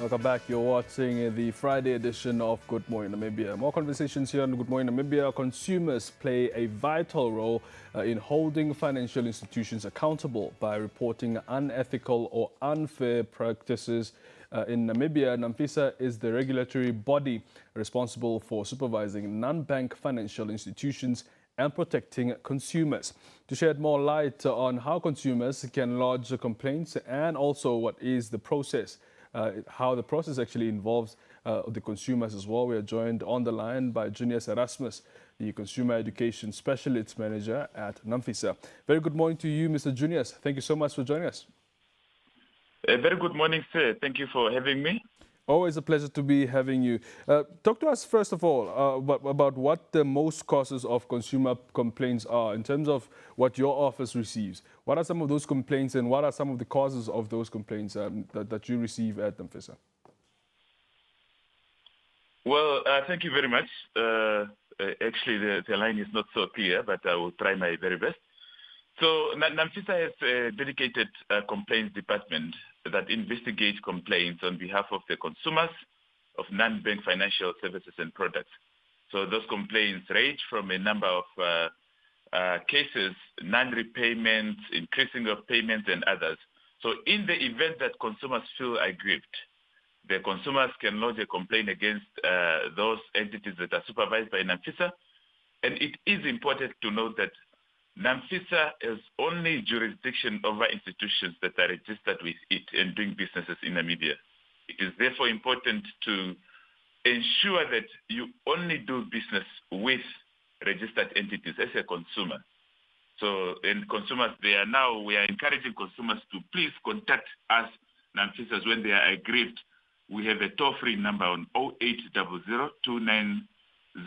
Welcome back. You're watching the Friday edition of Good Morning Namibia. More conversations here on Good Morning Namibia. Consumers play a vital role in holding financial institutions accountable by reporting unethical or unfair practices. In Namibia, NAMFISA is the regulatory body responsible for supervising non-bank financial institutions and protecting consumers. To shed more light on how consumers can lodge complaints and also what is the process, how the process actually involves the consumers as well. We are joined on the line by Junias Erasmus, the Consumer Education Specialist Manager at NAMFISA. Very good morning to you, Mr. Junias. Thank you so much for joining us. A very good morning, sir. Thank you for having me. Always a pleasure to be having you. Talk to us, first of all, about what the most causes of consumer complaints are in terms of what your office receives. What are some of those complaints and what are some of the causes of those complaints that you receive at NAMFISA? Well, thank you very much. Actually, the line is not so clear, but I will try my very best. So NAMFISA has a dedicated complaints department that investigates complaints on behalf of the consumers of non-bank financial services and products. So those complaints range from a number of cases, non-repayment, increasing of payments, and others. So in the event that consumers feel aggrieved, the consumers can lodge a complaint against those entities that are supervised by NAMFISA. And it is important to note that NAMFISA has only jurisdiction over institutions that are registered with it and doing businesses in Namibia. It is therefore important to ensure that you only do business with registered entities as a consumer. So, and consumers, we are encouraging consumers to please contact us, NAMFISA, when they are aggrieved. We have a toll-free number on 0800 290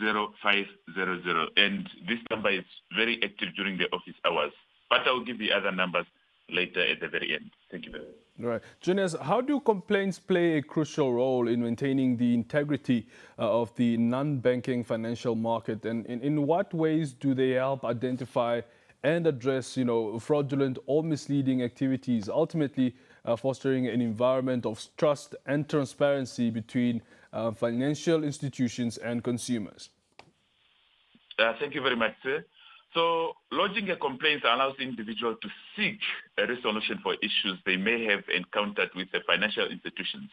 0500, and this number is very active during the office hours. But I will give the other numbers later at the very end. Thank you very much. All right. Junias, how do complaints play a crucial role in maintaining the integrity of the non-banking financial market, and in what ways do they help identify and address, fraudulent or misleading activities, ultimately fostering an environment of trust and transparency between financial institutions and consumers? Thank you very much, sir. So lodging a complaint allows the individual to seek a resolution for issues they may have encountered with the financial institutions.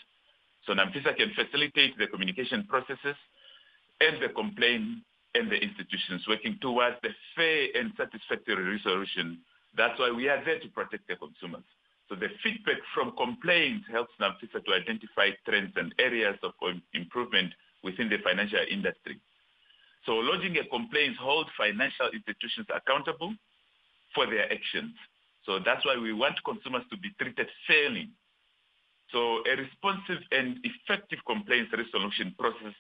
So NAMFISA can facilitate the communication processes and the complaint and the institutions working towards the fair and satisfactory resolution. That's why we are there to protect the consumers. So the feedback from complaints helps NAMFISA to identify trends and areas of improvement within the financial industry. So lodging a complaint holds financial institutions accountable for their actions. So that's why we want consumers to be treated fairly. So a responsive and effective complaints resolution process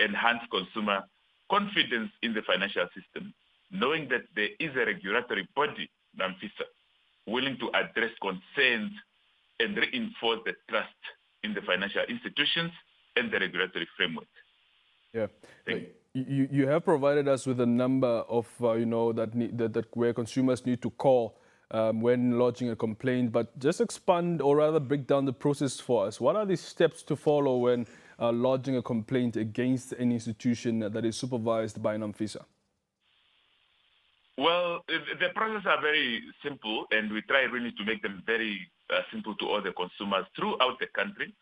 enhances consumer confidence in the financial system, knowing that there is a regulatory body, NAMFISA, willing to address concerns and reinforce the trust in the financial institutions and the regulatory framework. Yeah. You have provided us with a number of, that where consumers need to call when lodging a complaint, but just expand or rather break down the process for us. What are the steps to follow when lodging a complaint against an institution that is supervised by NAMFISA? Well, the processes are very simple, and we try really to make them very simple to all the consumers throughout the country,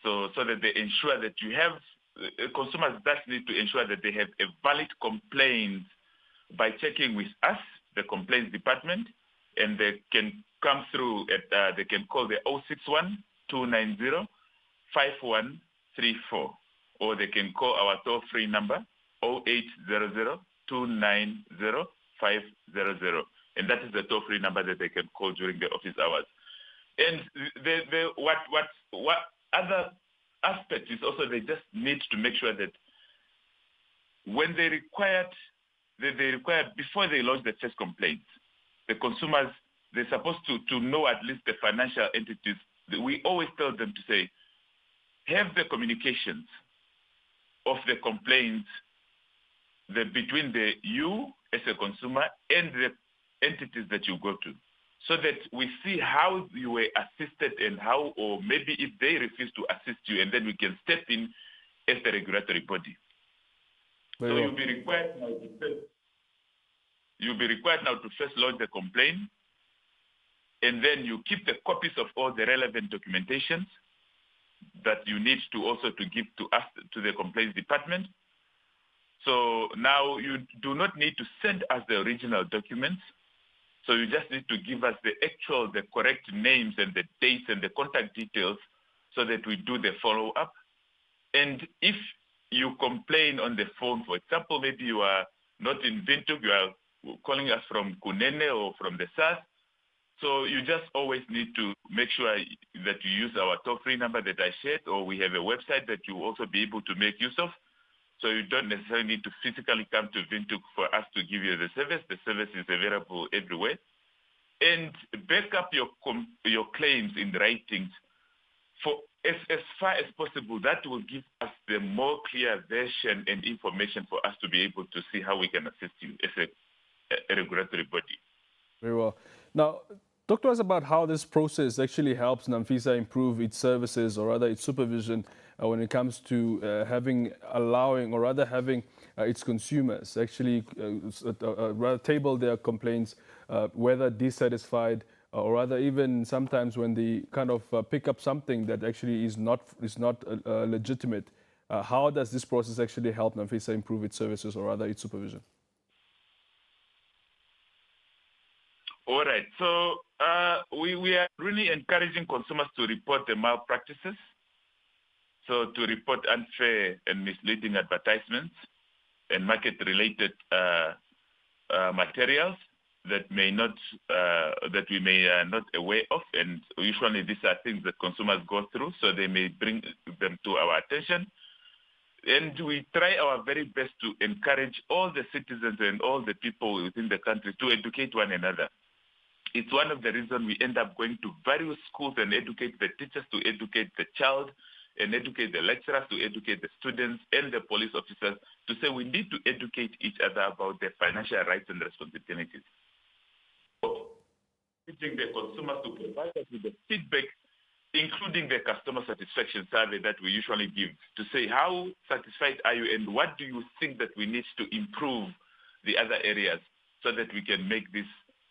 so that they ensure that you have, consumers just need to ensure that they have a valid complaint by checking with us, the complaints department, and they can come through, they can call the 061 290 5134, or they can call our toll-free number 0800 290 500, and that is the toll-free number that they can call during the office hours. And what other aspect is also they just need to make sure that when they required they require, before they lodge the first complaint, the consumers, they're supposed to know at least the financial entities. We always tell them to say, have the communications of the complaints between you as a consumer and the entities that you go to, so that we see how you were assisted and how, or maybe if they refuse to assist you, and then we can step in as the regulatory body. Very so well. you'll be required now to first lodge the complaint, and then you keep the copies of all the relevant documentations that you need to also to give to us, to the complaints department. So now you do not need to send us the original documents. So you just need to give us the correct names and the dates and the contact details so that we do the follow-up. And if you complain on the phone, for example, maybe you are not in Windhoek, you are calling us from Kunene or from the south, so you just always need to make sure that you use our toll-free number that I shared, or we have a website that you will also be able to make use of. So you don't necessarily need to physically come to Windhoek for us to give you the service. The service is available everywhere. And back up your claims in writings for as far as possible. That will give us the more clear version and information for us to be able to see how we can assist you as a regulatory body. Very well. Now, talk to us about how this process actually helps NAMFISA improve its services, or rather its supervision, when it comes to having its consumers actually rather table their complaints, whether dissatisfied, or rather even sometimes when they kind of pick up something that actually is not legitimate. How does this process actually help NAMFISA improve its services, or rather its supervision? All right. So we are really encouraging consumers to report the malpractices. So to report unfair and misleading advertisements and market-related materials that we may not aware of, and usually these are things that consumers go through, so they may bring them to our attention. And we try our very best to encourage all the citizens and all the people within the country to educate one another. It's one of the reasons we end up going to various schools and educate the teachers, to educate the child, and educate the lecturers, to educate the students and the police officers, to say we need to educate each other about their financial rights and responsibilities. Teaching the consumers to provide us with the feedback, including the customer satisfaction survey that we usually give, to say how satisfied are you and what do you think that we need to improve the other areas so that we can make these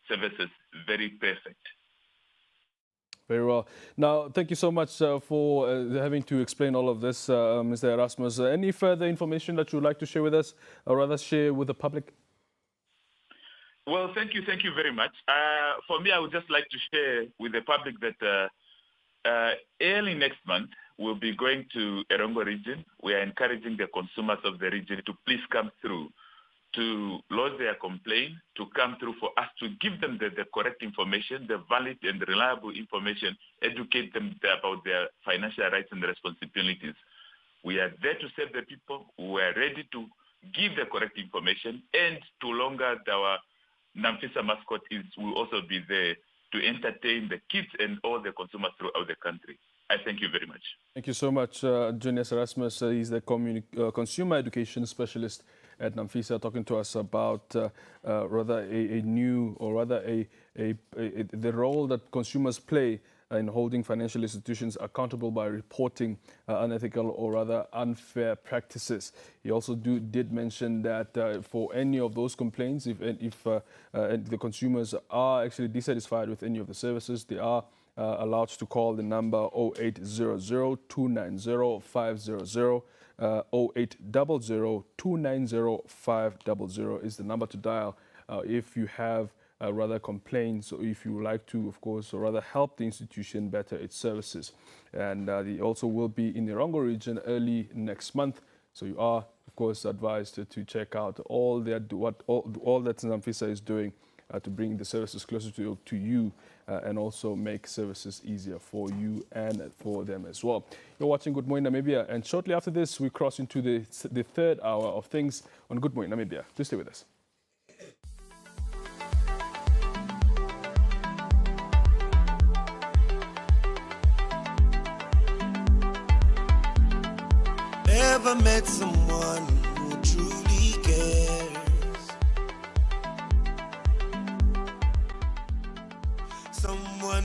services very perfect. Very well. Now, thank you so much for having to explain all of this, Mr. Erasmus. Any further information that you would like to share with us, or rather share with the public? Well, thank you very much. For me, I would just like to share with the public that early next month, we'll be going to Erongo region. We are encouraging the consumers of the region to please come through, to lodge their complaint, to come through for us to give them the correct information, the valid and reliable information, educate them about their financial rights and responsibilities. We are there to serve the people. We are ready to give the correct information, and to longer our NAMFISA mascot will also be there to entertain the kids and all the consumers throughout the country. I thank you very much. Thank you so much, Junias Erasmus. He's the consumer education specialist at NAMFISA, talking to us about rather a new, or rather the role that consumers play in holding financial institutions accountable by reporting unethical or rather unfair practices. He also did mention that for any of those complaints, if the consumers are actually dissatisfied with any of the services, they are allowed to call the number 0800 290 500. 0800 290 500 is the number to dial if you have rather complaints, or if you would like to, of course, or rather help the institution better its services. And they also will be in the Erongo region early next month. So you are, of course, advised to check out all that NAMFISA is doing to bring the services closer to you and also make services easier for you and for them as well. You're watching Good Morning Namibia, and shortly after this, we cross into the third hour of things on Good Morning Namibia. Please stay with us. ever met someone who truly cares? Someone